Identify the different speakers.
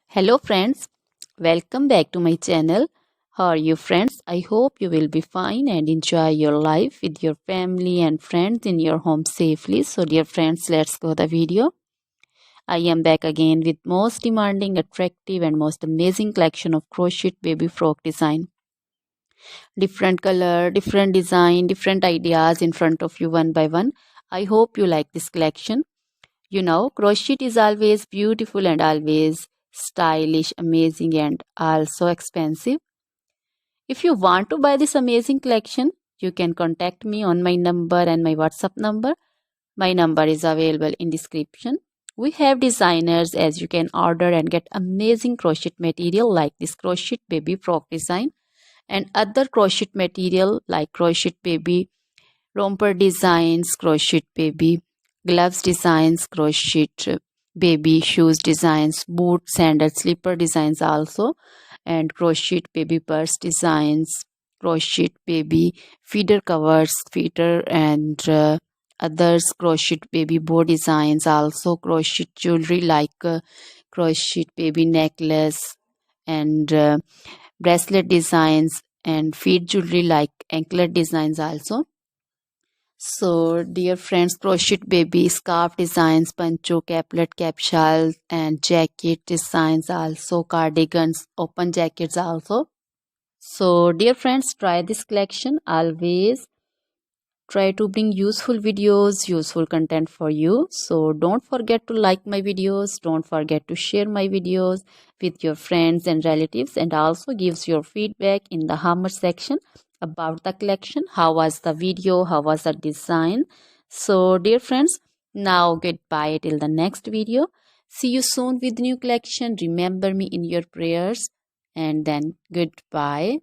Speaker 1: Hello friends, welcome back to my channel. How are you friends? I hope you will be fine and enjoy your life with your family and friends in your home safely. So dear friends, let's go the video. I am back again with most demanding, attractive and most amazing collection of crochet baby frock design. Different color, different design, different ideas in front of you one by one. I hope you like this collection. You know, crochet is always beautiful and always stylish, amazing, and also expensive. If you want to buy this amazing collection, you can contact me on my number and my WhatsApp number. My number is available in description. We have designers as you can order and get amazing crochet material like this crochet baby frock design and other crochet material like crochet baby romper designs, crochet baby gloves designs, crochet baby shoes designs, boot, sandal, slipper designs also, and crochet baby purse designs, crochet baby feeder covers, feeder and others, crochet baby bow designs also, crochet jewelry like crochet baby necklace and bracelet designs and feet jewelry like anklet designs also. So, dear friends, crochet baby scarf designs, pancho, caplet, capsule, and jacket designs also, cardigans, open jackets also. So, dear friends, try this collection. Always try to bring useful videos, useful content for you. So, don't forget to like my videos. Don't forget to share my videos with your friends and relatives, and also gives your feedback in the hammer section about the collection. How was the video? How was the design? So, dear friends, now goodbye till the next video. See you soon with new collection. Remember me in your prayers, and then goodbye.